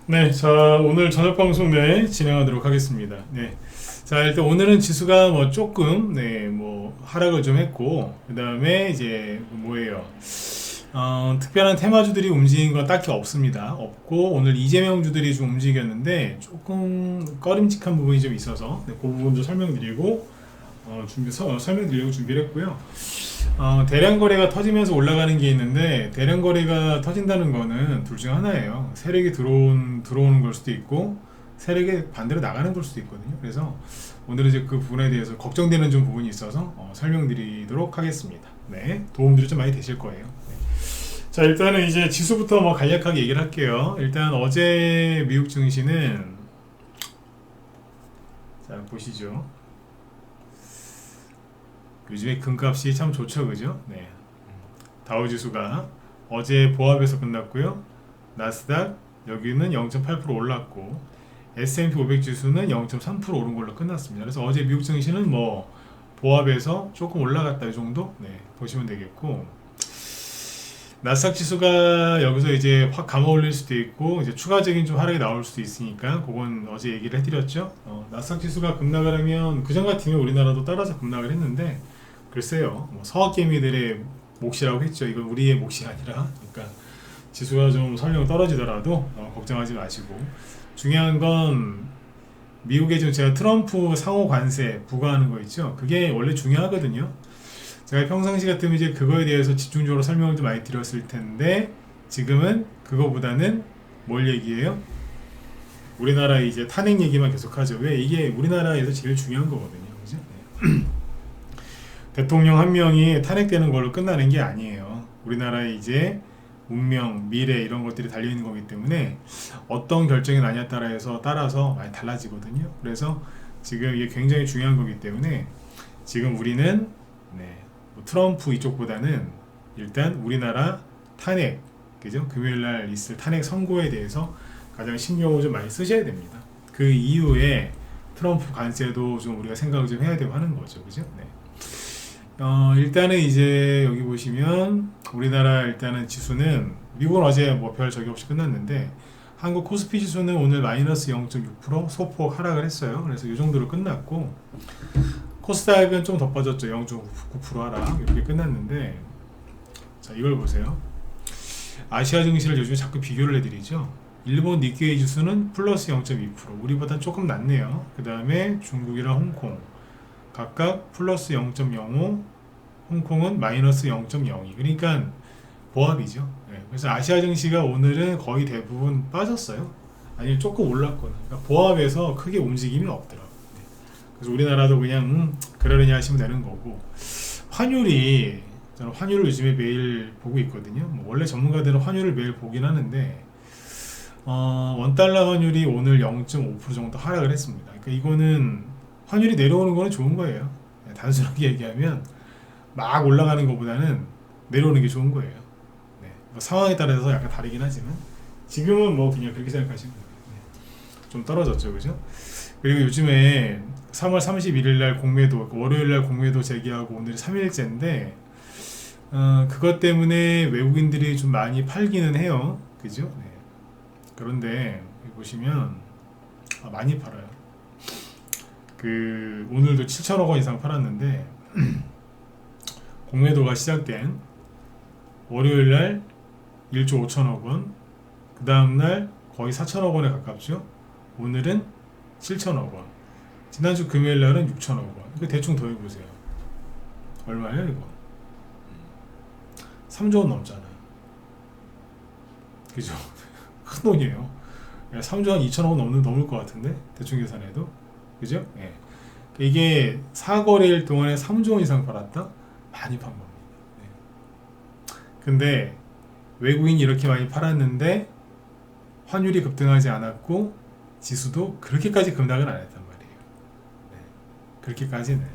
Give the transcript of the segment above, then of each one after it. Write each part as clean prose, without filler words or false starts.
네, 자, 오늘 저녁 방송 진행하도록 하겠습니다. 네. 자, 일단 오늘은 지수가 뭐 조금, 뭐 하락을 좀 했고, 그 다음에 이제 뭐예요? 특별한 테마주들이 움직인 건 딱히 없습니다. 없고, 오늘 이재명주들이 좀 움직였는데, 조금 꺼림칙한 부분이 좀 있어서, 그 부분도 설명드리고, 설명드리려고 준비를 했고요. 대량 거래가 터지면서 올라가는 게 있는데 대량 거래가 터진다는 거는 둘 중 하나예요. 세력이 들어오는 걸 수도 있고 세력이 반대로 나가는 걸 수도 있거든요. 그래서 오늘은 이제 그 부분에 대해서 걱정되는 좀 부분이 있어서 설명드리도록 하겠습니다. 네, 도움들이 좀 많이 되실 거예요. 네. 자, 일단은 이제 지수부터 뭐 간략하게 얘기를 할게요. 일단 어제 미국 증시는 자 보시죠. 요즘에 금값이 참 좋죠, 그죠? 네. 다우지수가 어제 보합에서 끝났고요. 나스닥 여기는 0.8% 올랐고 S&P 500 지수는 0.3% 오른 걸로 끝났습니다. 그래서 어제 미국 증시는 뭐 보합에서 조금 올라갔다 이 정도 보시면 되겠고, 나스닥 지수가 여기서 이제 확 감아 올릴 수도 있고 이제 추가적인 좀 하락이 나올 수도 있으니까 그건 어제 얘기를 해드렸죠. 나스닥 지수가 급락을 하면 그전 같으면 우리나라도 따라서 급락을 했는데 글쎄요, 뭐 서학개미들의 몫이라고 했죠. 이건 우리의 몫이 아니라, 그러니까 지수가 좀 설령 떨어지더라도 걱정하지 마시고, 중요한 건 미국에 지금 제가 트럼프 상호 관세 부과하는 거 있죠. 그게 원래 중요하거든요. 제가 평상시 같으면 이제 그거에 대해서 집중적으로 설명을 좀 많이 드렸을 텐데 지금은 그거보다는 뭘 얘기해요? 우리나라 이제 탄핵 얘기만 계속하죠. 왜? 이게 우리나라에서 제일 중요한 거거든요. 그죠? 네. 대통령 한 명이 탄핵되는 걸로 끝나는 게 아니에요. 우리나라의 이제 운명, 미래 이런 것들이 달려있는 거기 때문에 어떤 결정이 나냐에 따라서 많이 달라지거든요. 그래서 지금 이게 굉장히 중요한 거기 때문에 지금 우리는 뭐 트럼프 이쪽보다는 일단 우리나라 탄핵, 그죠? 금요일날 있을 탄핵 선고에 대해서 가장 신경을 좀 많이 쓰셔야 됩니다. 그 이후에 트럼프 관세도 좀 우리가 생각을 좀 해야 되고 하는 거죠. 그죠? 네. 일단은 이제 여기 보시면 우리나라 일단은 지수는 미국은 어제 뭐 별 적이 없이 끝났는데 한국 코스피 지수는 오늘 마이너스 0.6% 소폭 하락을 했어요. 그래서 이 정도로 끝났고 코스닥은 좀 더 빠졌죠. 0.9% 하락 이렇게 끝났는데, 자 이걸 보세요. 아시아 증시를 요즘 자꾸 비교를 해드리죠. 일본 니케이 지수는 플러스 0.2%, 우리보다 조금 낫네요. 그 다음에 중국이랑 홍콩 각각 플러스 0.05, 홍콩은 마이너스 0.02. 그러니까 보합이죠. 그래서 아시아 증시가 오늘은 거의 대부분 빠졌어요. 아니면 조금 올랐거나. 그러니까 보합에서 크게 움직임이 없더라고요. 그래서 우리나라도 그냥 그러려냐 하시면 되는 거고, 환율이, 저는 환율을 요즘에 매일 보고 있거든요. 뭐 원래 전문가들은 환율을 매일 보긴 하는데 원달러 환율이 오늘 0.5% 정도 하락을 했습니다. 그러니까 이거는 환율이 내려오는 거는 좋은 거예요. 단순하게 얘기하면 막 올라가는 것보다는 내려오는 게 좋은 거예요. 뭐 상황에 따라서 약간 다르긴 하지만 지금은 뭐 그냥 그렇게 생각하시면 돼요. 좀 떨어졌죠, 그죠? 그리고 요즘에 3월 31일 날 공매도, 월요일 날 공매도 제기하고 오늘이 3일째인데 그것 때문에 외국인들이 좀 많이 팔기는 해요, 그죠? 네. 그런데 여기 보시면 많이 팔아요. 그 오늘도 7천억 원 이상 팔았는데 공매도가 시작된 월요일 날 1조 5천억 원, 그 다음날 거의 4천억 원에 가깝죠. 오늘은 7천억 원, 지난주 금요일 날은 6천억 원. 이거 대충 더해보세요. 얼마예요 이거? 3조 원 넘잖아요. 그죠? 큰 돈이에요. 3조 한 2천억 원 넘을 것 같은데 대충 계산해도, 그죠? 예. 이게 사거래일 동안에 3조 원 이상 팔았다? 많이 판 겁니다. 네. 근데 외국인이 이렇게 많이 팔았는데 환율이 급등하지 않았고 지수도 그렇게까지 급락은 안 했단 말이에요. 네. 그렇게까지는.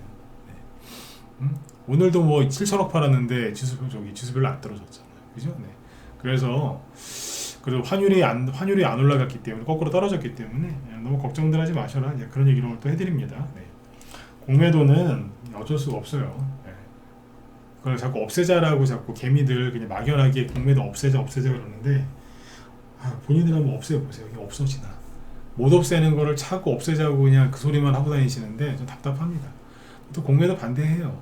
네. 오늘도 뭐 7천억 팔았는데 지수 별로 안 떨어졌잖아요. 그죠? 네. 그래서 그래도 환율이 안 올라갔기 때문에, 거꾸로 떨어졌기 때문에 너무 걱정들 하지 마셔라. 그런 얘기를 또 해드립니다. 네. 공매도는 어쩔 수가 없어요. 네. 그걸 자꾸 없애자라고 자꾸 개미들 그냥 막연하게 공매도 없애자 그러는데 본인들 한번 없애보세요. 이게 없어지나. 못 없애는 거를 자꾸 없애자고 그냥 그 소리만 하고 다니시는데 좀 답답합니다. 또 공매도 반대해요.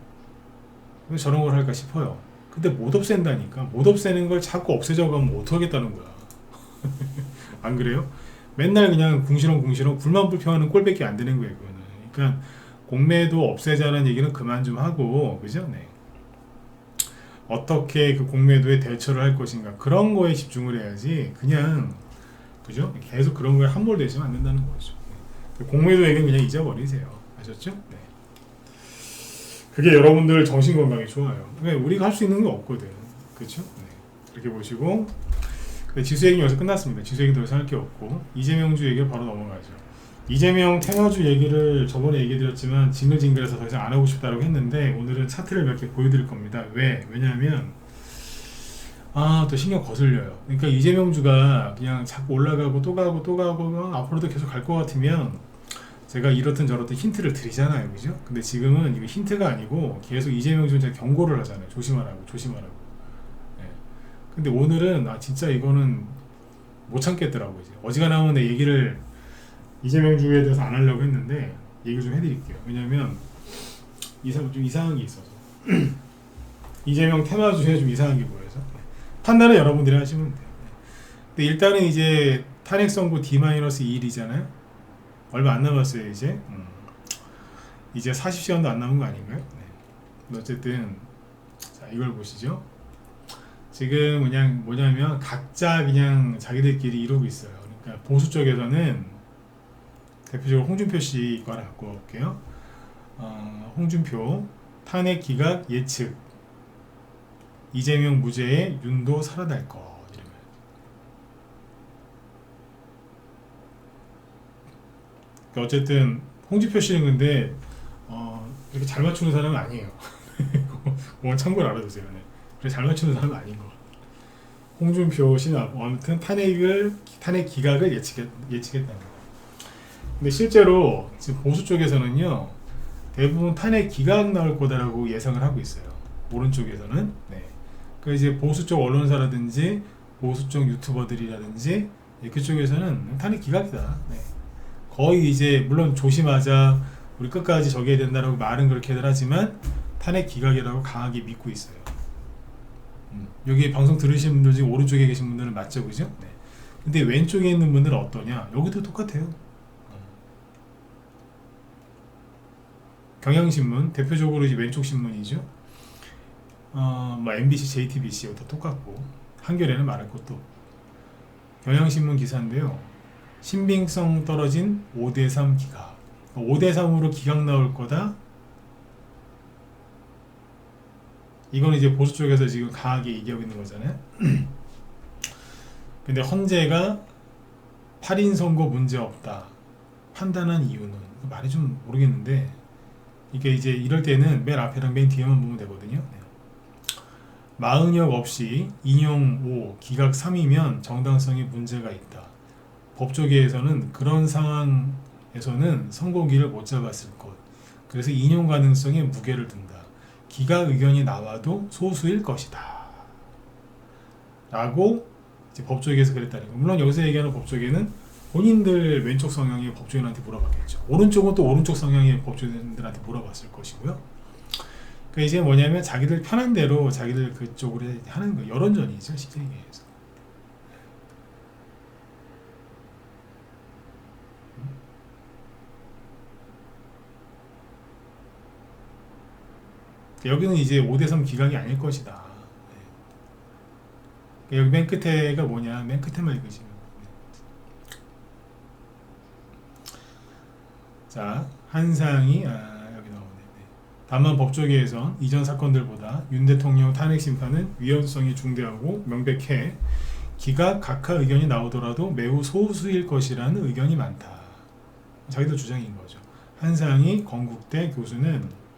왜 저런 걸 할까 싶어요. 근데 못 없앤다니까. 못 없애는 걸 자꾸 없애자고 하면 어떡하겠다는 거야. 안 그래요? 맨날 그냥 궁시렁궁시렁 불만불평하는 꼴밖에 안 되는 거예요. 그거는. 그러니까 공매도 없애자는 얘기는 그만 좀 하고, 그죠? 네. 어떻게 그 공매도에 대처를 할 것인가, 그런 거에 집중을 해야지 그냥, 그죠? 계속 그런 거에 함몰되시면 안 된다는 거죠. 네. 공매도 얘기는 그냥 잊어버리세요. 아셨죠? 네. 그게 여러분들 정신건강에 좋아요. 왜? 우리가 할 수 있는 게 없거든. 그렇죠? 네. 이렇게 보시고, 지수 얘기는 여기서 끝났습니다. 지수 얘기 더 이상 할 게 없고, 이재명주 얘기를 바로 넘어가죠. 이재명 테마주 얘기를 저번에 얘기드렸지만 징글징글해서 더 이상 안 하고 싶다고 했는데, 오늘은 차트를 몇 개 보여드릴 겁니다. 왜? 왜냐하면 또 신경 거슬려요. 그러니까 이재명주가 그냥 자꾸 올라가고 또 가고 또 가고 앞으로도 계속 갈 것 같으면 제가 이렇든 저렇든 힌트를 드리잖아요. 그죠? 근데 지금은 이게 힌트가 아니고 계속 이재명주는 제가 경고를 하잖아요. 조심하라고 조심하라고. 네. 근데 오늘은 진짜 이거는 못 참겠더라고요. 이제 어지간하면 내 얘기를 이재명주에 대해서 안 하려고 했는데 얘기를 좀 해드릴게요. 왜냐면 좀 이상한 게 있어서 이재명 테마주에 좀 이상한 게 보여서 판단은 여러분들이 하시면 돼요. 근데 일단은 이제 탄핵 선고 D-2일이잖아요. 얼마 안 남았어요. 이제 40시간도 안 남은 거 아닌가요? 네. 어쨌든 자, 이걸 보시죠. 지금 그냥 뭐냐면 각자 그냥 자기들끼리 이러고 있어요. 그러니까 보수 쪽에서는 대표적으로 홍준표 씨 거 하나 갖고 올게요. 홍준표 탄핵 기각 예측, 이재명 무죄에 윤도 살아날 것. 이러면. 그러니까 어쨌든 홍준표 씨는 근데 이렇게 잘 맞추는 사람은 아니에요. 그건 참고로 알아두세요. 네. 그래 잘 맞추는 사람은 아닌 거. 홍준표 씨는 아무튼 탄핵 기각을 예측했다는 거. 근데 실제로 지금 보수 쪽에서는요, 대부분 탄핵 기각 나올 거다라고 예상을 하고 있어요. 오른쪽에서는. 네. 그 이제 보수 쪽 언론사라든지 보수 쪽 유튜버들이라든지 그쪽에서는 탄핵 기각이다. 네. 거의 이제 물론 조심하자, 우리 끝까지 저기해야 된다라고 말은 그렇게들 하지만 탄핵 기각이라고 강하게 믿고 있어요. 여기 방송 들으신 분들 중에 오른쪽에 계신 분들은 맞죠, 그죠? 네. 근데 왼쪽에 있는 분들은 어떠냐? 여기도 똑같아요. 경향신문 대표적으로 이제 왼쪽 신문이죠. MBC, JTBC도 똑같고 한겨레는 말할 것도 없고. 경향신문 기사인데요. 신빙성 떨어진 5대3 기각. 5대3으로 기각 나올 거다. 이건 이제 보수 쪽에서 지금 강하게 얘기하고 있는 거잖아요. 근데 헌재가 8인 선거 문제 없다 판단한 이유는, 말이 좀 모르겠는데, 이게 이제 이럴 때는 맨 앞에랑 맨 뒤에만 보면 되거든요. 마흔역 없이 인용 5, 기각 3이면 정당성에 문제가 있다. 법조계에서는 그런 상황에서는 선고기를 못 잡았을 것. 그래서 인용 가능성에 무게를 둔다. 기각 의견이 나와도 소수일 것이다. 라고 이제 법조계에서 그랬다는 거. 물론 여기서 얘기하는 법조계는 본인들 왼쪽 성향의 법조인한테 물어봤겠죠. 오른쪽은 또 오른쪽 성향의 법조인들한테 물어봤을 것이고요. 그 이제 뭐냐면 자기들 편한 대로 자기들 그쪽으로 하는 거, 여론전이죠, 쉽게 얘기해서. 여기는 이제 5대3 기각이 아닐 것이다. 여기 맨 끝에가 뭐냐, 맨 끝에만 읽으시면. 자, 한상이 여기 나오네. 다만 법조계에선 이전 사건들보다 윤 대통령 탄핵 심판은 위헌성이 중대하고 명백해 기각 각하 의견이 나오더라도 매우 소수일 것이라는 의견이 많다. 자기도 주장인 거죠. 한상희 건국대 교수는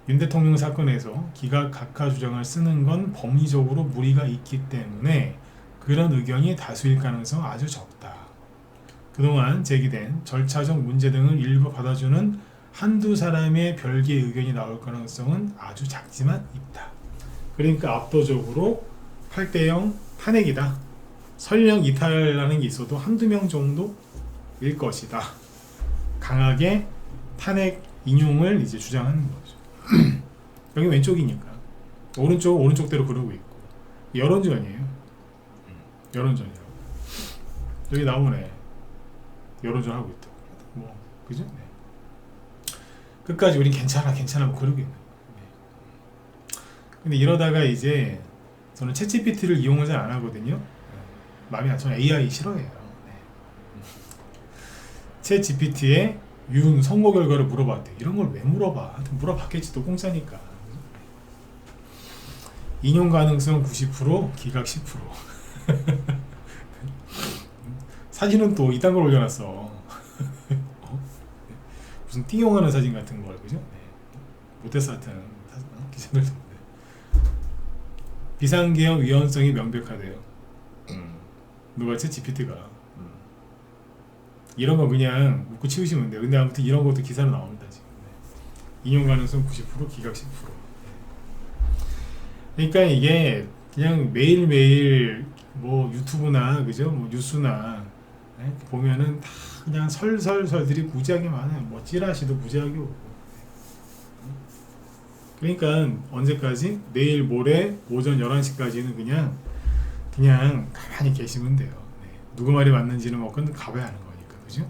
윤 대통령 사건에서 기각 각하 주장을 쓰는 건 법리적으로 무리가 있기 때문에 그런 의견이 다수일 가능성 아주 적다. 그동안 제기된 절차적 문제 등을 일부 받아주는 한두 사람의 별개의 의견이 나올 가능성은 아주 작지만 있다. 그러니까 압도적으로 8대0 탄핵이다. 설령 이탈하는 게 있어도 한두 명 정도일 것이다. 강하게 탄핵 인용을 이제 주장하는 거죠. 여기 왼쪽이니까 오른쪽은 오른쪽대로 그러고 있고 여론전이에요. 여론전이라고. 여기 나오네. 여론전 하고 있다. 뭐 그죠? 네. 끝까지 우린 괜찮아 뭐 그러고 있는. 네. 근데 이러다가 이제 저는 챗GPT를 이용을 잘 안 하거든요. 마음이 안 저는 AI 싫어해요. 네. 챗GPT에 윤 선거 결과를 물어봤대. 이런 걸 왜 물어봐? 하여튼 물어봤겠지. 또 공짜니까. 인용 가능성 90%, 기각 10%. 사진은 또 이딴 걸 올려놨어. 무슨 띵용하는 사진 같은 걸, 그죠? 네. 못해서 하여튼 기자들도 비상계엄 위헌성이 명백하대요. 누가 챗GPT가 이런 거 그냥 묻고 치우시면 돼요. 근데 아무튼 이런 것도 기사로 나옵니다 지금. 네. 인용 가능성 90%, 기각 10%. 그러니까 이게 그냥 매일매일 뭐 유튜브나 그죠? 뭐 뉴스나 네? 보면은 다 그냥 설설설들이 무지하게 많아요. 뭐 찌라시도 무지하게 오고. 그러니까 언제까지? 내일 모레 오전 11시까지는 그냥 가만히 계시면 돼요. 네. 누구 말이 맞는지는 뭐 그건 가봐야 하는 거니까. 그죠?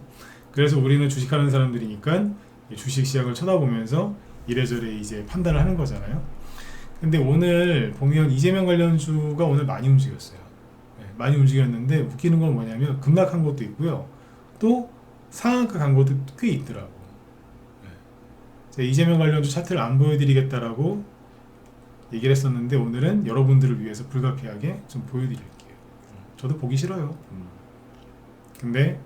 그래서 우리는 주식하는 사람들이니까 주식 시장을 쳐다보면서 이래저래 이제 판단을 하는 거잖아요. 근데 오늘 보면 이재명 관련주가 오늘 많이 움직였어요. 네, 많이 움직였는데 웃기는 건 뭐냐면 급락한 것도 있고요. 또 상한가 간 것도 꽤 있더라고. 네. 제가 이재명 관련주 차트를 안 보여드리겠다라고 얘기를 했었는데 오늘은 여러분들을 위해서 불가피하게 좀 보여드릴게요. 저도 보기 싫어요. 근데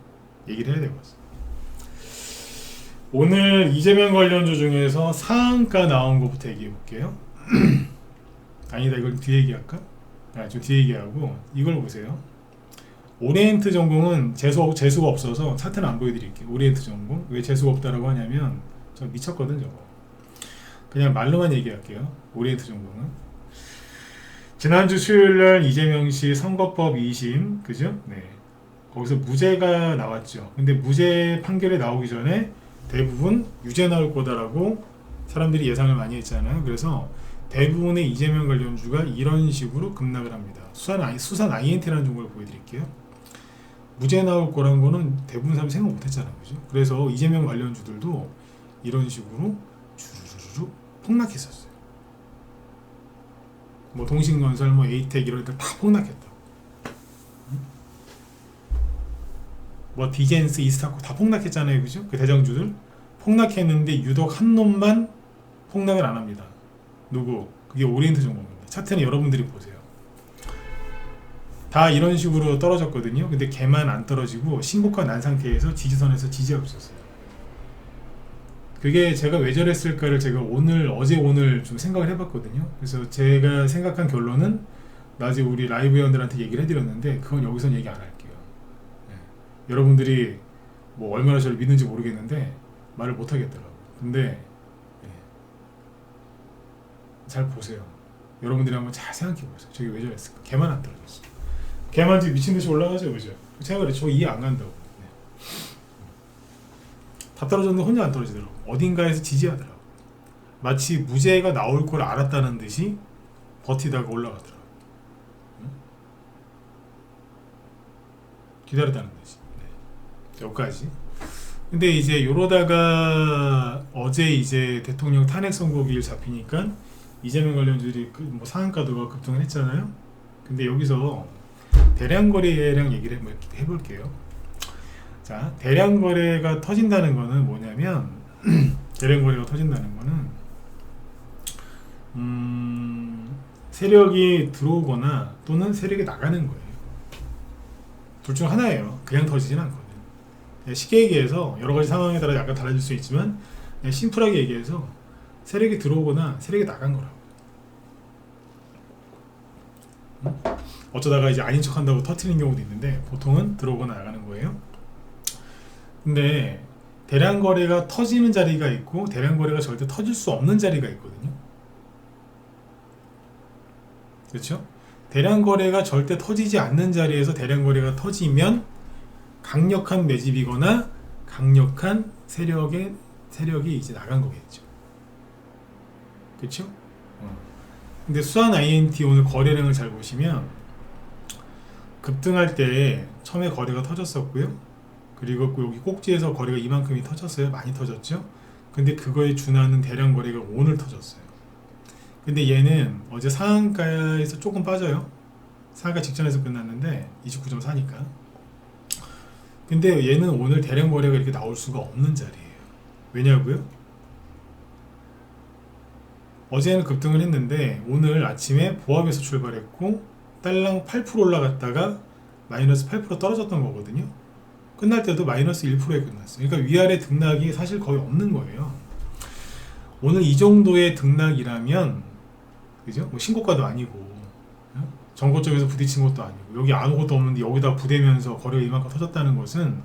얘기를 해야 되겠어. 오늘 이재명 관련주 중에서 상한가 나온 것부터 얘기해 볼게요. 아니다, 이걸 뒤에 얘기할까? 좀 뒤에 얘기하고 이걸 보세요. 오리엔트 전공은 재수가 없어서 차트는 안 보여드릴게요. 오리엔트 전공 왜 재수가 없다라고 하냐면 저 미쳤거든 저거. 그냥 말로만 얘기할게요. 오리엔트 전공은 지난주 수요일날 이재명시 선거법 2심 그죠? 네. 거기서 무죄가 나왔죠. 근데 무죄 판결이 나오기 전에 대부분 유죄 나올 거다라고 사람들이 예상을 많이 했잖아요. 그래서 대부분의 이재명 관련주가 이런 식으로 급락을 합니다. 수산 INT라는 종목을 보여드릴게요. 무죄 나올 거라는 거는 대부분 사람이 생각 못했잖아요. 그죠? 그래서 이재명 관련주들도 이런 식으로 주르르르 폭락했었어요. 뭐 동신건설, 뭐 에이텍 이런 데다 폭락했다고. 뭐 디젠스, 이스타코 다 폭락했잖아요. 그죠? 그 대장주들 폭락했는데 유독 한 놈만 폭락을 안 합니다. 누구? 그게 오리엔트 전공입니다. 차트는 여러분들이 보세요. 다 이런 식으로 떨어졌거든요. 근데 걔만 안 떨어지고 신고가 난 상태에서 지지선에서 지지하고 있었어요. 그게 제가 왜 저랬을까를 제가 어제 오늘 좀 생각을 해봤거든요. 그래서 제가 생각한 결론은 낮에 우리 라이브 회원들한테 얘기를 해드렸는데 그건 여기선 얘기 안 할게요. 네. 여러분들이 뭐 얼마나 저를 믿는지 모르겠는데 말을 못 하겠더라고요. 근데 잘 보세요. 여러분들이 한번 잘 생각해 보세요. 저게 왜 저랬을까? 걔만 안 떨어졌어. 걔만 지금 미친듯이 올라가죠, 그죠? 제가 그래, 저 이해 안 간다고. 네. 다 떨어졌는데 혼자 안 떨어지더라고. 어딘가에서 지지하더라고. 마치 무죄가 나올 걸 알았다는 듯이 버티다가 올라가더라고. 응? 기다렸다는 듯이. 네. 여기까지. 근데 이제 이러다가 어제 이제 대통령 탄핵 선고기일 잡히니까 이재명 관련주들이 뭐 상한가도가 급등을 했잖아요. 근데 여기서 대량 거래량 얘기를 해볼게요. 자, 대량 거래가 터진다는 거는 뭐냐면 대량 거래가 터진다는 거는 세력이 들어오거나 또는 세력이 나가는 거예요. 둘 중 하나예요. 그냥 터지진 않거든요. 쉽게 얘기해서 여러 가지 상황에 따라 약간 달라질 수 있지만 그냥 심플하게 얘기해서 세력이 들어오거나 세력이 나간 거라고. 어쩌다가 이제 아닌 척 한다고 터트리는 경우도 있는데 보통은 들어오거나 나가는 거예요. 근데 대량 거래가 터지는 자리가 있고 대량 거래가 절대 터질 수 없는 자리가 있거든요. 그렇죠? 대량 거래가 절대 터지지 않는 자리에서 대량 거래가 터지면 강력한 매집이거나 강력한 세력이 이제 나간 거겠죠. 그쵸? 근데 수완 INT 오늘 거래량을 잘 보시면 급등할 때 처음에 거래가 터졌었고요. 그리고 여기 꼭지에서 거래가 이만큼이 터졌어요. 많이 터졌죠. 근데 그거에 준하는 대량 거래가 오늘 터졌어요. 근데 얘는 어제 상한가에서 조금 빠져요. 상한가 직전에서 끝났는데 29.4니까. 근데 얘는 오늘 대량 거래가 이렇게 나올 수가 없는 자리예요. 왜냐고요? 어제는 급등을 했는데 오늘 아침에 보합에서 출발했고 딸랑 8% 올라갔다가 마이너스 8% 떨어졌던 거거든요. 끝날 때도 마이너스 1%에 끝났어요. 그러니까 위아래 등락이 사실 거의 없는 거예요. 오늘 이 정도의 등락이라면, 그죠? 뭐 신고가도 아니고 정고 쪽에서 부딪힌 것도 아니고 여기 아무것도 없는데 여기다 부대면서 거래가 이만큼 터졌다는 것은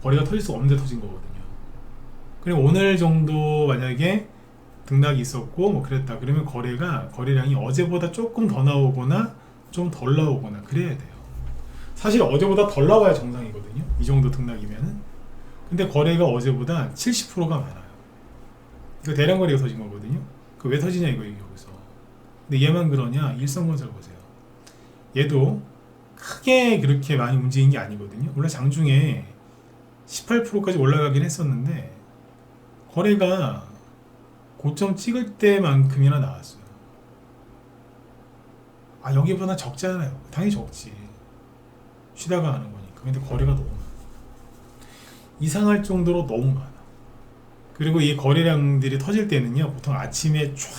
거래가 터질 수 없는데 터진 거거든요. 그리고 오늘 정도 만약에 등락이 있었고 뭐 그랬다 그러면 거래량이 어제보다 조금 더 나오거나 좀 덜 나오거나 그래야 돼요. 사실 어제보다 덜 나와야 정상이거든요. 이 정도 등락이면은. 근데 거래가 어제보다 70%가 많아요. 이거 대량 거래가 터진 거거든요. 그 왜 터지냐 이거 여기서. 근데 얘만 그러냐? 일성건설 보세요. 얘도 크게 그렇게 많이 움직인 게 아니거든요. 원래 장중에 18%까지 올라가긴 했었는데 거래가 고점 찍을 때만큼이나 나왔어요. 아 여기보다 적지 않아요. 당연히 적지. 쉬다가 하는 거니까. 근데 거래가 너무 많아. 이상할 정도로 너무 많아. 그리고 이 거래량들이 터질 때는요 보통 아침에 쫙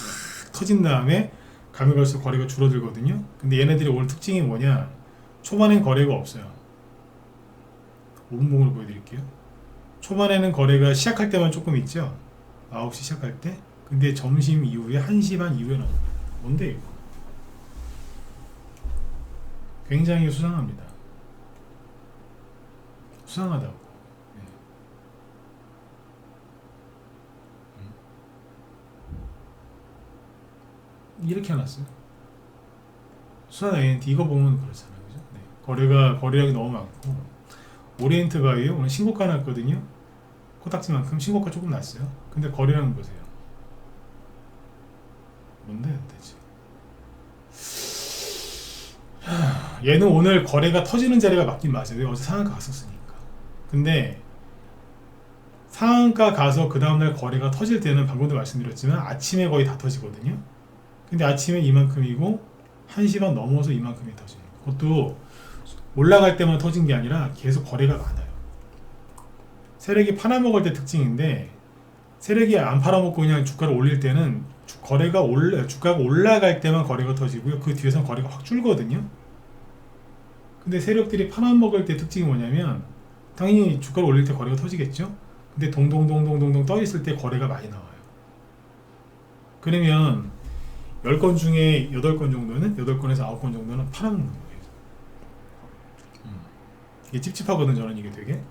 터진 다음에 가면 갈수록 거래가 줄어들거든요. 근데 얘네들이 오늘 특징이 뭐냐, 초반엔 거래가 없어요. 5분봉으로 보여드릴게요. 초반에는 거래가 시작할 때만 조금 있죠. 9시 시작할 때. 근데 점심 이후에 1시 반 이후에 나옵니다. 뭔데 이거? 굉장히 수상합니다. 수상하다고. 네. 이렇게 해놨어요. 수산 INT 이거 보면 그렇잖아요, 그죠? 네. 거래량이 너무 많고 오리엔트 바이오 오늘 신고가 났거든요. 코딱지만큼 신고가 조금 났어요. 근데 거래량 보세요. 뭔데 대체? 얘는 오늘 거래가 터지는 자리가 맞긴 맞아요. 어제 상한가 갔었으니까. 근데 상한가 가서 그 다음날 거래가 터질 때는 방금도 말씀드렸지만 아침에 거의 다 터지거든요. 근데 아침에 이만큼이고 1시 반 넘어서 이만큼이 터져요. 그것도 올라갈 때만 터진 게 아니라 계속 거래가 많아요. 세력이 팔아먹을 때 특징인데 세력이 안 팔아먹고 그냥 주가를 올릴 때는 주가가 올라갈 때만 거래가 터지고요. 그 뒤에선 거래가 확 줄거든요. 근데 세력들이 팔아먹을 때 특징이 뭐냐면 당연히 주가를 올릴 때 거래가 터지겠죠. 근데 동동동동동동 떠 있을 때 거래가 많이 나와요. 그러면 10건 중에 8건 정도는 8건에서 9건 정도는 팔아먹는 거예요. 이게 찝찝하거든. 저는 이게 되게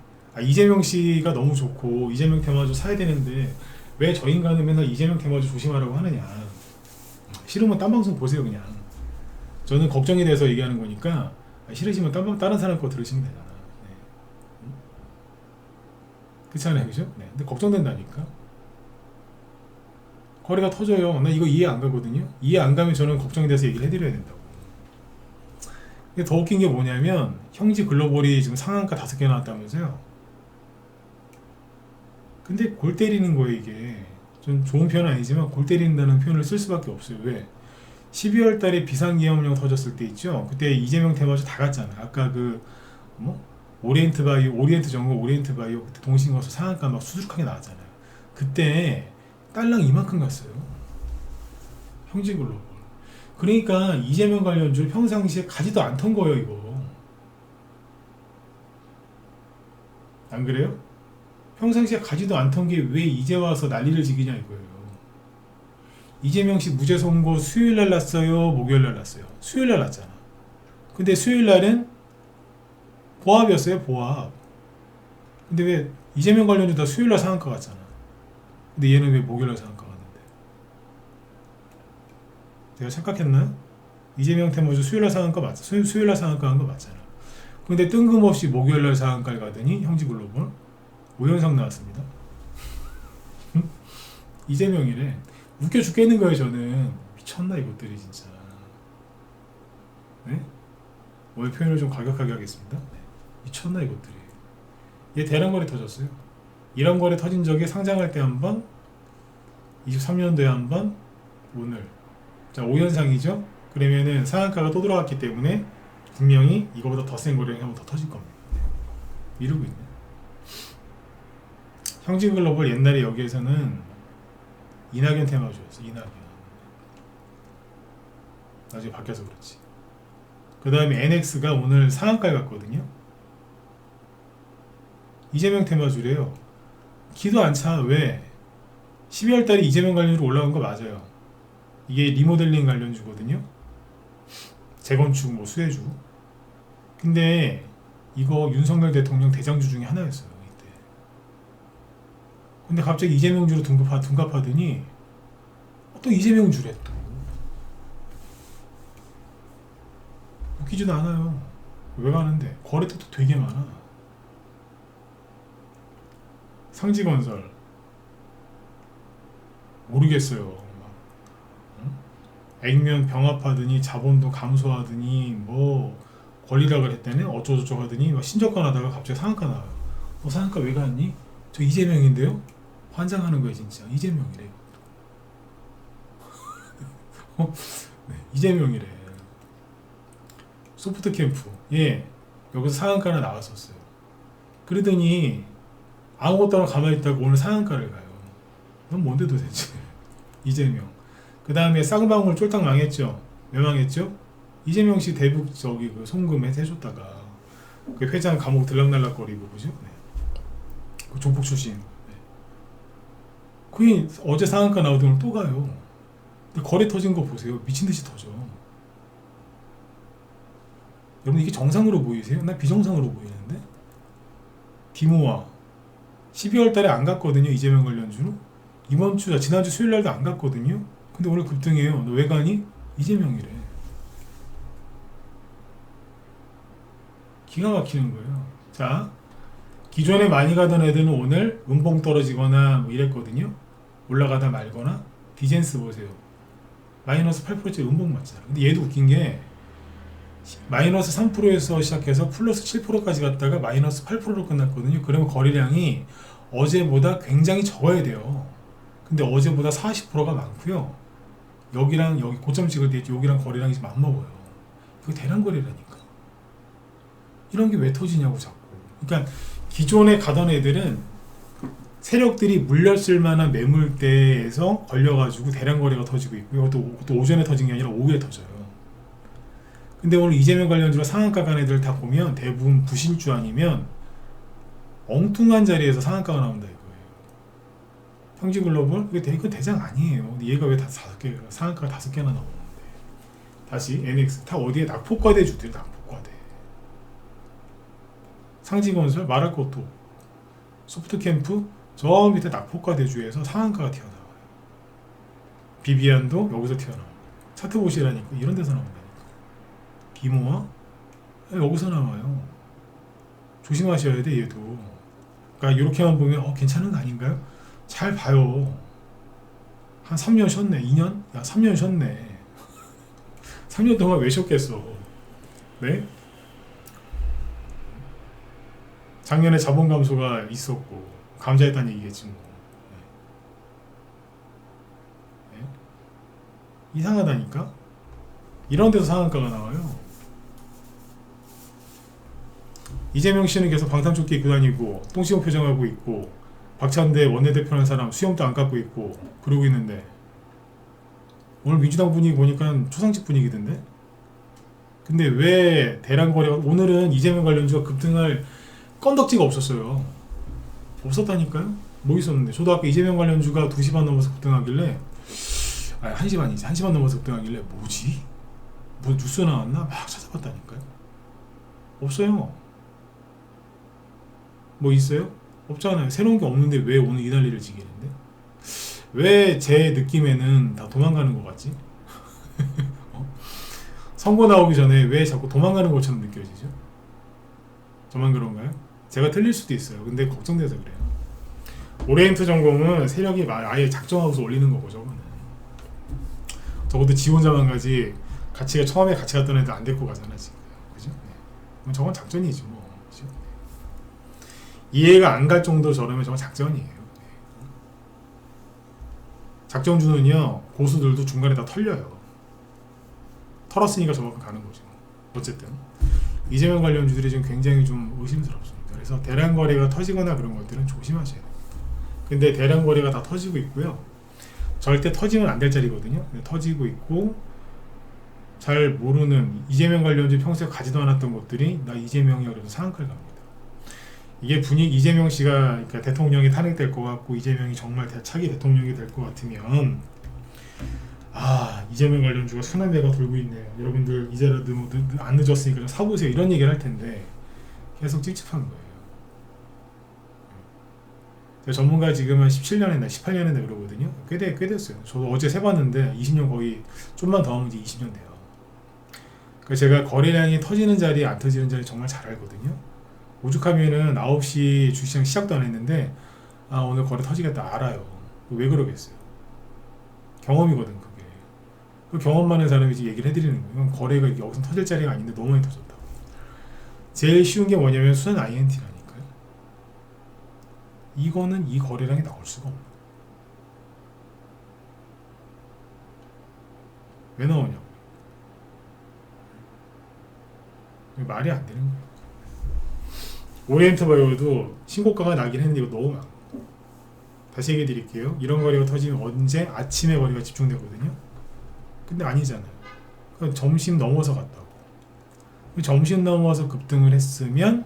이재명 씨가 너무 좋고 이재명 테마주 사야 되는데 왜 저 인간은 맨날 이재명 테마주 조심하라고 하느냐. 싫으면 딴 방송 보세요. 그냥 저는 걱정이 돼서 얘기하는 거니까 싫으시면 다른 사람 거 들으시면 되잖아. 네. 그렇잖아요, 그죠? 네. 근데 걱정된다니까. 거래가 터져요. 나 이거 이해 안 가거든요. 이해 안 가면 저는 걱정이 돼서 얘기를 해드려야 된다고. 근데 더 웃긴 게 뭐냐면 형지 글로벌이 지금 상한가 5개 나왔다면서요. 근데 골 때리는 거예요. 이게 좀 좋은 표현은 아니지만 골 때린다는 표현을 쓸 수밖에 없어요. 왜? 12월 달에 비상계엄령 터졌을 때 있죠. 그때 이재명 테마주 다 갔잖아. 아까 오리엔트 바이오, 오리엔트 정보, 오리엔트 바이오 그때 동신거서 상한가 막 수두룩하게 나왔잖아요. 그때 딸랑 이만큼 갔어요. 형제글로벌. 그러니까 이재명 관련주 평상시에 가지도 않던 거예요. 이거 안 그래요? 평상시에 가지도 않던 게 왜 이제 와서 난리를 지기냐 이거예요. 이재명 씨 무죄 선고 수요일날 났어요? 목요일날 났어요? 수요일날 났잖아. 근데 수요일날은 보합이었어요. 보합. 근데 왜 이재명 관련주 다 수요일날 상한가 갔잖아. 근데 얘는 왜 목요일날 상한가 갔는데? 내가 착각했나요? 이재명 테마주 수요일날 상한가 맞 수요일날 상한가 한 거 맞잖아. 근데 뜬금없이 목요일날 상한가를 가더니 형지글로벌 5연상 나왔습니다. 이재명이래. 웃겨 죽겠는 거예요. 저는 미쳤나 이것들이 진짜. 네? 오늘 표현을 좀 과격하게 하겠습니다. 네. 미쳤나 이것들이. 얘 대량거래 터졌어요. 이런 거래 터진 적이 상장할 때 한 번, 23년도에 한 번, 오늘. 자, 5연상이죠? 그러면은 상한가가 또 들어갔기 때문에 분명히 이거보다 더 센 거래량이 한 번 더 터질 겁니다. 네. 미루고 있네. 형진글로벌 옛날에 여기에서는 이낙연 테마주였어. 이낙연. 나중에 바뀌어서 그렇지. 그 다음에 NX가 오늘 상한가에 갔거든요. 이재명 테마주래요. 기도 안 차. 왜? 12월달에 이재명 관련주로 올라온 거 맞아요. 이게 리모델링 관련주거든요. 재건축, 뭐 수혜주. 근데 이거 윤석열 대통령 대장주 중에 하나였어요. 이때. 근데 갑자기 이재명주로 둔갑하더니 또 이재명주래 또. 웃기지도 않아요. 왜 가는데? 거래택도 되게 많아. 상지건설 모르겠어요. 액면 병합하더니 자본도 감소하더니 뭐 권리락을 했다네 어쩌고저쩌고 하더니 막 신저가 나다가 갑자기 상한가 나와요. 상한가 왜 갔니? 저 이재명인데요? 환장하는 거예요 진짜. 이재명이래. 네, 이재명이래. 소프트 캠프. 예, 여기서 상한가나 나왔었어요. 그러더니 아무것도 안 하고 가만히 있다가 오늘 상한가를 가요. 넌 뭔데 도대체. 이재명. 그 다음에 쌍방울 쫄딱 망했죠. 왜 망했죠? 이재명 씨 대북 저기 그 송금 해줬다가 그 회장 감옥 들락날락거리고 그죠? 네. 그 조폭 출신. 네. 그게 어제 상한가 나오더니 오늘 또 가요. 근데 거래 터진 거 보세요. 미친 듯이 터져. 여러분 이게 정상으로 보이세요? 나 비정상으로 보이는데? 디모아 12월 달에 안 갔거든요. 이재명 관련주로. 이번 주, 지난주 수요일 날도 안 갔거든요. 근데 오늘 급등해요. 너 왜 가니? 이재명이래. 기가 막히는 거예요. 자, 기존에 많이 가던 애들은 오늘 음봉 떨어지거나 뭐 이랬거든요. 올라가다 말거나. 디젠스 보세요. 마이너스 8%짜리 음봉 맞잖아. 근데 얘도 웃긴 게 마이너스 3%에서 시작해서 플러스 7%까지 갔다가 마이너스 8%로 끝났거든요. 그러면 거래량이 어제보다 굉장히 적어야 돼요. 근데 어제보다 40%가 많고요. 여기랑 여기 고점 찍을 때 여기랑 거래량이 좀 안 먹어요. 이거 대량 거래라니까. 이런 게 왜 터지냐고 자꾸. 그러니까 기존에 가던 애들은 세력들이 물렸을 만한 매물대에서 걸려가지고 대량 거래가 터지고 있고요. 그것도 오전에 터진 게 아니라 오후에 터져요. 근데 오늘 이재명 관련주로 상한가 간 애들 다 보면 대부분 부실주 아니면 엉뚱한 자리에서 상한가가 나온다 이거예요. 형지글로벌 이거 대장 아니에요. 근데 얘가 왜 다 5개 상한가가 5개나 나오는데. 다시 NX 다 어디에 낙폭과대 주들 낙폭과대. 상지건설 말할 것도 소프트캠프 저 밑에 낙폭과대주에서 상한가가 튀어나와요. 비비안도 여기서 튀어나와요. 차트 보시라니까 이런 데서 나온다니까. 디모아 여기서 나와요. 조심하셔야 돼 얘도. 그러니까 이렇게만 보면 괜찮은 거 아닌가요? 잘 봐요. 한 3년 쉬었네. 2년? 야 3년 쉬었네. 3년 동안 왜 쉬었겠어. 네? 작년에 자본 감소가 있었고 감자했다는 얘기겠지 뭐. 네? 네? 이상하다니까? 이런 데서 상한가가 나와요. 이재명 씨는 계속 방탄조끼 입고 다니고 똥시험 표정하고 있고 박찬대 원내대표라는 사람 수염도 안 깎고 있고 그러고 있는데 오늘 민주당 분위기 보니까 초상집 분위기던데. 근데 왜 대량 거래가 오늘은 이재명 관련주가 급등할 건덕지가 없었어요. 없었다니까요. 뭐 있었는데 저도 아까 이재명 관련주가 2시 반 넘어서 급등하길래 1시 반이지 1시 반 넘어서 급등하길래 뭐지? 뭐 뉴스 나왔나? 막 찾아봤다니까요. 없어요. 뭐 있어요? 없잖아요. 새로운 게 없는데 왜 오늘 이 난리를 지기는데? 왜 제 느낌에는 다 도망가는 것 같지? 선거 나오기 전에 왜 자꾸 도망가는 것처럼 느껴지죠? 저만 그런가요? 제가 틀릴 수도 있어요. 근데 걱정돼서 그래요. 오리엔트 전공은 세력이 아예 작정하고서 올리는 거고 저거는. 적어도 지 혼자만 가지 같이 처음에 같이 갔던 애들 안 데리고 가잖아 지금. 그죠? 네. 저건 작전이지 뭐. 그죠? 이해가 안 갈 정도 저러면 저건 작전이에요. 네. 작전주는요 고수들도 중간에 다 털려요. 털었으니까 저만큼 가는 거죠. 어쨌든 이재명 관련주들이 지금 굉장히 좀 의심스럽습니다. 그래서 대량 거래가 터지거나 그런 것들은 조심하셔야 돼요. 근데 대량 거래가 다 터지고 있고요. 절대 터지면 안 될 자리거든요. 터지고 있고 잘 모르는 이재명 관련주 평소에 가지도 않았던 것들이 나 이재명이야 그래도 상한가를 갑니다. 이게 분위기 이재명 씨가 그러니까 대통령이 탄핵될 것 같고 이재명이 정말 차기 대통령이 될 것 같으면 이재명 관련주가 순환매가 돌고 있네요. 여러분들 이제라도 안 늦었으니까 좀 사보세요. 이런 얘기를 할 텐데 계속 찝찝한 거예요. 전문가 지금 한 17년 했나 18년 했나 그러거든요. 꽤 됐어요. 저도 어제 세봤는데 20년 거의 좀만 더 하면 이제 20년 돼요. 그래서 제가 거래량이 터지는 자리 안 터지는 자리 정말 잘 알거든요. 오죽하면은 9시 주시장 시작도 안 했는데 오늘 거래 터지겠다 알아요. 왜 그러겠어요. 경험이거든 그게. 그 경험 많은 사람이 이제 얘기를 해드리는 거예요. 이건 거래가 여기서 터질 자리가 아닌데 너무 많이 터졌다고. 제일 쉬운 게 뭐냐면 수선 INT라니까요. 이거는 이 거래량이 나올 수가 없는. 왜 나오냐고. 말이 안 되는 거예요. 오리엔트 바이오도 신고가가 나긴 했는데 이거 너무 많고. 다시 얘기해 드릴게요. 이런 거래가 터지면 언제? 아침에 거래가 집중되거든요. 근데 아니잖아요. 그건 점심 넘어서 갔다고. 점심 넘어서 급등을 했으면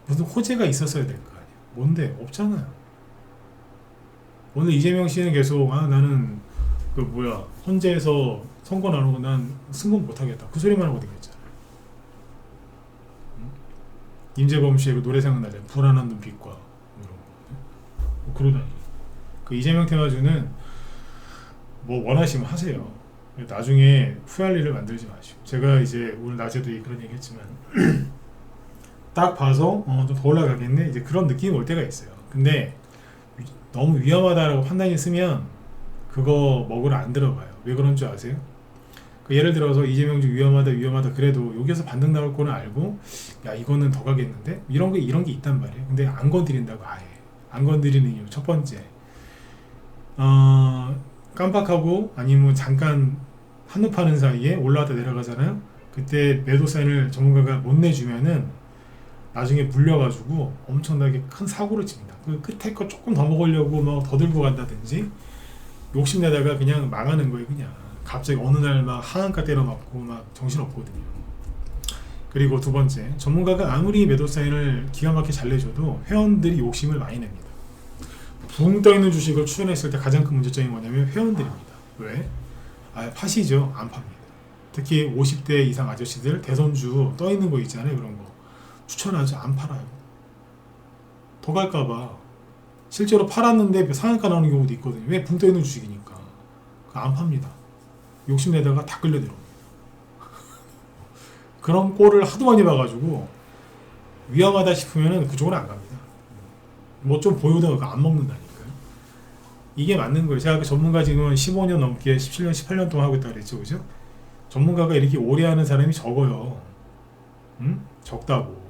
무슨 호재가 있었어야 될 거 아니에요. 뭔데? 없잖아요. 오늘 이재명 씨는 계속 나는 헌재에서 선고 나누고 난 승공 못하겠다. 그 소리만 하고 되겠잖아요. 임재범 씨의 그 노래 생각나잖아요. 불안한 눈빛과 이런 거. 그러다니. 그 이재명 테마주는 뭐 원하시면 하세요. 나중에 후회할 일을 만들지 마시고. 제가 이제 오늘 낮에도 그런 얘기 했지만 딱 봐서 좀 더 올라가겠네 이제 그런 느낌이 올 때가 있어요. 근데 너무 위험하다라고 판단이 쓰면 그거 먹으러 안 들어가요. 왜 그런 줄 아세요? 예를 들어서 이재명주 위험하다 그래도 여기서 반등 나올 거는 알고 야 이거는 더 가겠는데 이런 게 있단 말이에요. 근데 안 건드린다고. 아예 안 건드리는 이유 첫 번째 깜빡하고 아니면 잠깐 한눈 파는 사이에 올라왔다 내려가잖아요. 그때 매도 사인을 전문가가 못 내주면은 나중에 물려가지고 엄청나게 큰 사고를 칩니다. 그 끝에 거 조금 더 먹으려고 막 더 들고 간다든지 욕심내다가 그냥 망하는 거예요. 그냥 갑자기 어느 날 막 하한가 때려 맞고 막 정신없거든요. 그리고 두 번째, 전문가가 아무리 매도 사인을 기가 막히게 잘 내줘도 회원들이 욕심을 많이 냅니다. 붕 떠있는 주식을 추천했을 때 가장 큰 문제점이 뭐냐면 회원들입니다. 왜? 파시죠. 안 팝니다. 특히 50대 이상 아저씨들 대선주 떠있는 거 있잖아요. 그런 거 추천하죠. 안 팔아요. 더 갈까봐. 실제로 팔았는데 상한가 나오는 경우도 있거든요. 왜? 붕 떠있는 주식이니까. 안 팝니다. 욕심내다가 다 끌려 들어옵니다. 그런 꼴을 하도 많이 봐가지고 위험하다 싶으면 그쪽으로 안 갑니다. 뭐 좀 보여다가 안 먹는다니까요. 이게 맞는 거예요. 제가 그 전문가 지금 15년 넘게 17년, 18년 동안 하고 있다고 그랬죠. 그죠? 전문가가 이렇게 오래 하는 사람이 적어요. 응? 적다고.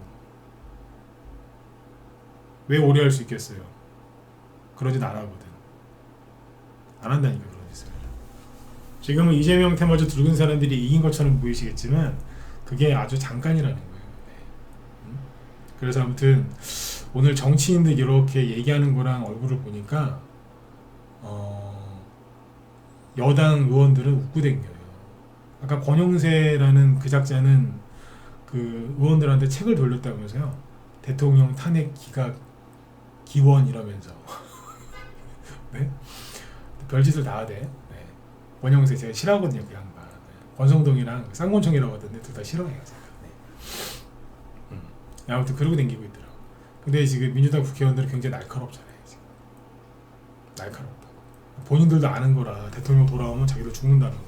왜 오래 할 수 있겠어요? 그러진 안 하거든. 안 한다니까 그런 짓을. 지금은 이재명 테마주 붉은 사람들이 이긴 것처럼 보이시겠지만 그게 아주 잠깐이라는 거예요. 그래서 아무튼 오늘 정치인들 이렇게 얘기하는 거랑 얼굴을 보니까 여당 의원들은 웃고 댕겨요. 아까 권영세라는 그 작자는 그 의원들한테 책을 돌렸다면서요. 대통령 탄핵 기각 기원 이러면서. 네? 별짓을 다 하대. 네. 권영세 제가 싫어하거든요. 그 양반. 네. 권성동이랑 쌍권총이라고 하던데 둘 다 싫어해요. 제가. 네. 아무튼 그러고 댕기고 있더라고. 근데 지금 민주당 국회의원들은 굉장히 날카롭잖아요. 지금. 날카롭다고. 본인들도 아는 거라 대통령 돌아오면 자기도 죽는다는 거.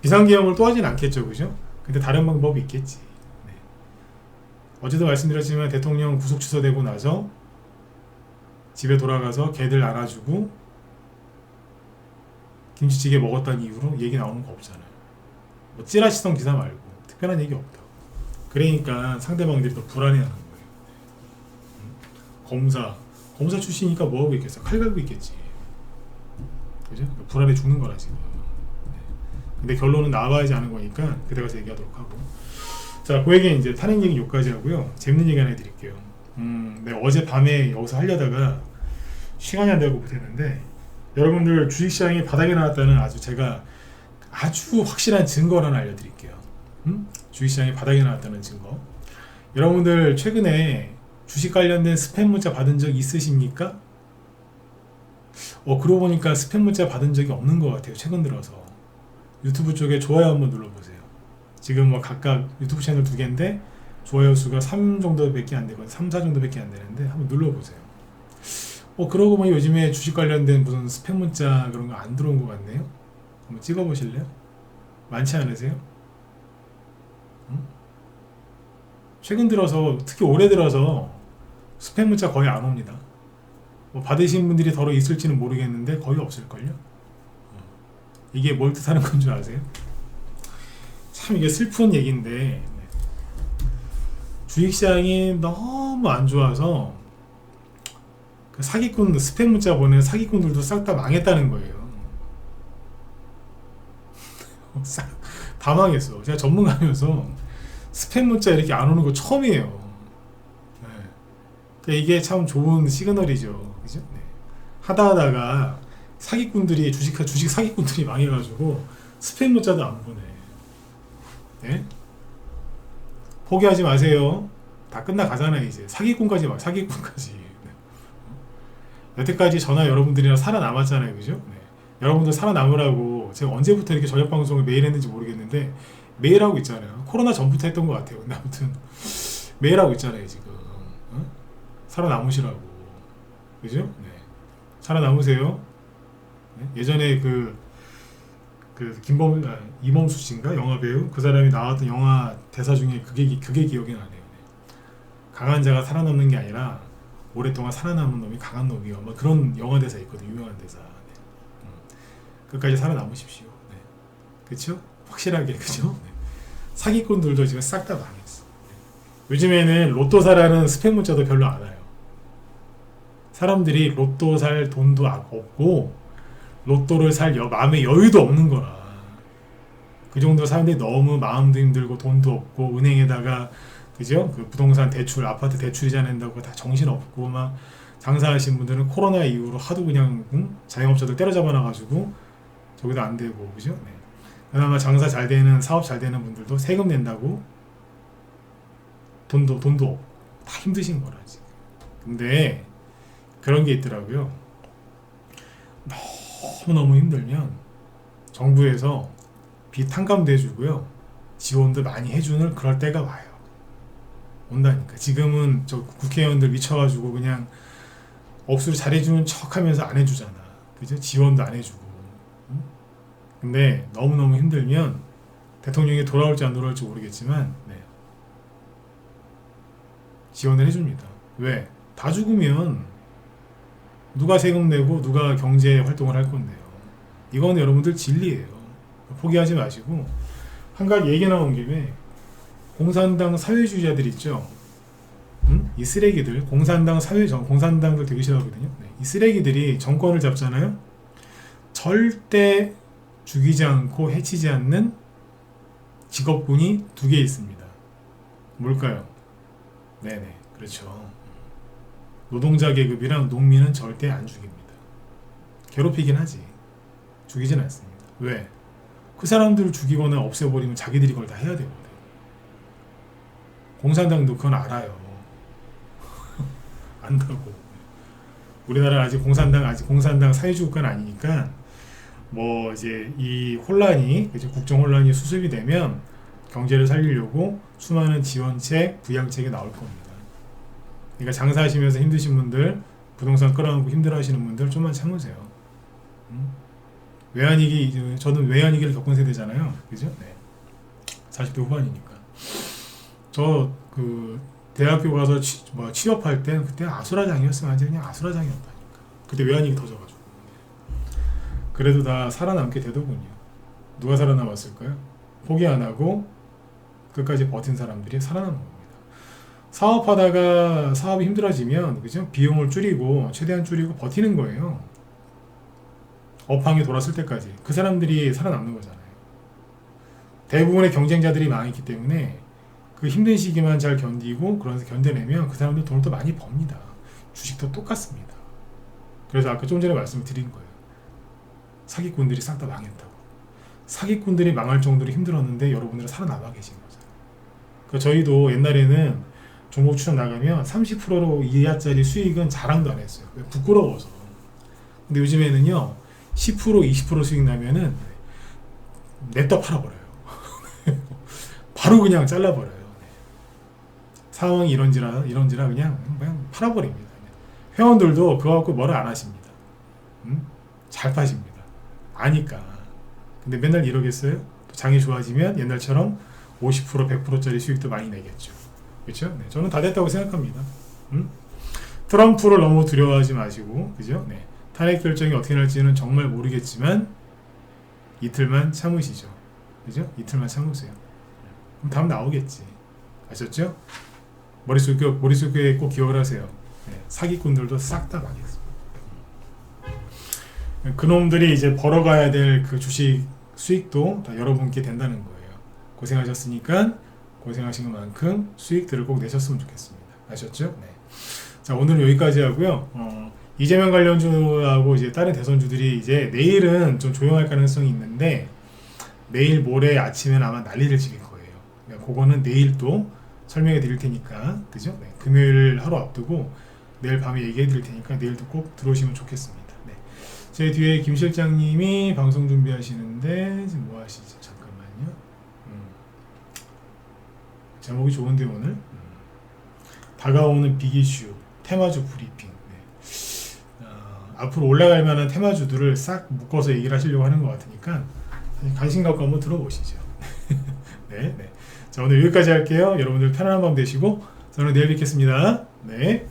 비상계엄을 또 하진 않겠죠, 그죠? 근데 다른 방법이 있겠지. 네. 어제도 말씀드렸지만 대통령 구속 취소되고 나서 집에 돌아가서 개들 안아주고 김치찌개 먹었다는 이유로 얘기 나오는 거 없잖아요. 뭐 찌라시성 기사 말고 특별한 얘기 없다. 그러니까 상대방들이 더 불안해하는 거예요. 검사 출신이니까 뭐하고 있겠어? 칼 갈고 있겠지. 그죠? 불안해 죽는 거라 지금. 네. 근데 결론은 나와야지 않은 거니까 그때 가서 얘기하도록 하고. 자, 그 얘기 이제 탄핵 얘기 여기까지 하고요. 재밌는 얘기 하나 해드릴게요. 네, 어젯밤에 여기서 하려다가 시간이 안 되고 못했는데, 여러분들 주식시장이 바닥에 나왔다는 제가 아주 확실한 증거를 하나 알려드릴게요. 주식시장이 바닥에 나왔다는 증거. 여러분들 최근에 주식 관련된 스팸 문자 받은 적 있으십니까? 그러고 보니까 스팸 문자 받은 적이 없는 것 같아요. 최근 들어서. 유튜브 쪽에 좋아요 한번 눌러보세요. 지금 뭐 각각 유튜브 채널 2개인데 좋아요 수가 3 정도밖에 안 되거든요. 3, 4 정도밖에 안 되는데 한번 눌러보세요. 그러고 보니 요즘에 주식 관련된 무슨 스팸 문자 그런 거 안 들어온 것 같네요. 한번 찍어보실래요? 많지 않으세요? 최근 들어서, 특히 올해 들어서 스팸 문자 거의 안 옵니다. 받으신 분들이 더러 있을지는 모르겠는데 거의 없을걸요? 이게 뭘 뜻하는 건 줄 아세요? 참 이게 슬픈 얘기인데, 주식시장이 너무 안 좋아서 그 사기꾼, 스팸 문자 보낸 사기꾼들도 싹 다 망했다는 거예요. 싹 다 망했어. 제가 전문가면서 스팸 문자 이렇게 안 오는 거 처음이에요. 네. 그러니까 이게 참 좋은 시그널이죠. 그죠? 네. 하다가 사기꾼들이 주식 사기꾼들이 망해가지고 스팸 문자도 안 보내. 네? 포기하지 마세요. 다 끝나가잖아요. 이제 사기꾼까지 사기꾼까지. 네. 여태까지 저나 여러분들이랑 살아남았잖아요. 그죠? 네. 여러분들 살아남으라고 제가 언제부터 이렇게 저녁 방송을 매일 했는지 모르겠는데 매일 하고 있잖아요. 코로나 전부터 했던 것 같아요. 근데 아무튼 매일 하고 있잖아요. 지금 살아남으시라고. 그죠? 네. 살아남으세요. 네? 예전에 이범수 씨인가? 영화배우? 그 사람이 나왔던 영화 대사 중에 그게 기억이 나네요. 네. 강한 자가 살아남는 게 아니라 오랫동안 살아남은 놈이 강한 놈이요. 뭐 그런 영화 대사 있거든요. 유명한 대사. 네. 끝까지 살아남으십시오. 네. 그쵸? 확실하게. 그죠? 네. 사기꾼들도 지금 싹 다 망했어. 네. 요즘에는 로또 사라는 스팸 문자도 별로 안 와요. 사람들이 로또 살 돈도 없고 로또를 살 마음의 여유도 없는 거라. 그 정도로 사람들이 너무 마음도 힘들고 돈도 없고 은행에다가 그죠? 그 부동산 대출, 아파트 대출 이자 낸다고 다 정신없고 막 장사하신 분들은 코로나 이후로 하도 그냥 자영업자들 때려잡아 놔가지고 저기도 안 되고 그죠? 네. 그나마 장사 잘 되는 사업 잘 되는 분들도 세금 낸다고 돈도 없고 다 힘드신 거라 지금. 근데 그런 게 있더라고요. 너무 힘들면 정부에서 빚 탕감도 해주고요. 지원도 많이 해주는 그럴 때가 와요. 온다니까. 지금은 저 국회의원들 미쳐가지고 그냥 억수로 잘해주는 척하면서 안 해주잖아. 그죠? 지원도 안 해주고. 근데 너무너무 힘들면 대통령이 돌아올지 안 돌아올지 모르겠지만 네. 지원을 해줍니다. 왜? 다 죽으면 누가 세금 내고 누가 경제 활동을 할 건데요. 이건 여러분들 진리예요. 포기하지 마시고 한 가지 얘기 나온 김에 공산당 사회주의자들 있죠. 이 쓰레기들 공산당들 되게 싫어하거든요. 네. 이 쓰레기들이 정권을 잡잖아요. 절대 죽이지 않고 해치지 않는 직업군이 2개 있습니다. 뭘까요? 네네, 그렇죠. 노동자 계급이랑 농민은 절대 안 죽입니다. 괴롭히긴 하지. 죽이진 않습니다. 왜? 그 사람들을 죽이거나 없애버리면 자기들이 그걸 다 해야 되거든. 공산당도 그건 알아요. 안다고. 우리나라는 아직 공산당 사회주의 국가는 아니니까 뭐 이제 이 혼란이 국정 혼란이 수습이 되면 경제를 살리려고 수많은 지원책, 부양책이 나올 겁니다. 그러니까 장사하시면서 힘드신 분들, 부동산 끌어안고 힘들어하시는 분들 좀만 참으세요. 외환위기, 저는 외환위기를 겪은 세대잖아요. 그죠? 네. 40대 후반이니까. 저 그 대학교 가서 취업할 때 그때 아수라장이었으면 완전 그냥 아수라장이었다니까. 그때 외환위기 터져가지고. 그래도 다 살아남게 되더군요. 누가 살아남았을까요? 포기 안 하고 끝까지 버틴 사람들이 살아남은 겁니다. 사업하다가 사업이 힘들어지면 그죠? 비용을 줄이고 최대한 줄이고 버티는 거예요. 업황이 돌았을 때까지 그 사람들이 살아남는 거잖아요. 대부분의 경쟁자들이 망했기 때문에 그 힘든 시기만 잘 견디고 그러면서 견뎌내면 그 사람들 돈을 또 많이 법니다. 주식도 똑같습니다. 그래서 아까 좀 전에 말씀드린 거예요. 사기꾼들이 싹 다 망했다고. 사기꾼들이 망할 정도로 힘들었는데 여러분들은 살아남아 계신 거죠. 그러니까 저희도 옛날에는 종목 추천 나가면 30%로 이하짜리 수익은 자랑도 안 했어요. 부끄러워서. 근데 요즘에는요 10% 20% 수익 나면은 냅다 팔아버려요. 바로 그냥 잘라버려요. 상황이 이런지라 그냥 팔아버립니다. 회원들도 그거 갖고 뭐라 안 하십니다. 잘 파십니다. 아니까. 근데 맨날 이러겠어요? 장이 좋아지면 옛날처럼 50% 100%짜리 수익도 많이 내겠죠. 그렇죠? 네, 저는 다 됐다고 생각합니다. 트럼프를 너무 두려워하지 마시고, 그죠? 네. 탄핵 결정이 어떻게 날지는 정말 모르겠지만 이틀만 참으시죠. 그죠? 이틀만 참으세요. 그럼 다음 나오겠지. 아셨죠? 머릿속에 꼭 기억을 하세요. 네, 사기꾼들도 싹 다 망했습니다. 그놈들이 이제 벌어가야 될 그 주식 수익도 다 여러분께 된다는 거예요. 고생하셨으니까 고생하신 것만큼 수익들을 꼭 내셨으면 좋겠습니다. 아셨죠? 네. 자, 오늘은 여기까지 하고요. 이재명 관련주하고 이제 다른 대선주들이 이제 내일은 좀 조용할 가능성이 있는데 내일 모레 아침에는 아마 난리를 치길 거예요. 그러니까 그거는 내일 또 설명해 드릴 테니까, 그죠? 네. 금요일 하루 앞두고 내일 밤에 얘기해 드릴 테니까 내일도 꼭 들어오시면 좋겠습니다. 네. 제 뒤에 김 실장님이 방송 준비하시는데 지금 뭐 하시죠? 잠깐만요. 제목이 좋은데 오늘 다가오는 빅이슈 테마주 브리핑. 네. 앞으로 올라갈 만한 테마주들을 싹 묶어서 얘기를 하시려고 하는 것 같으니까 관심 갖고 한번 들어보시죠. 네, 네. 자, 오늘 여기까지 할게요. 여러분들 편안한 밤 되시고 저는 내일 뵙겠습니다. 네.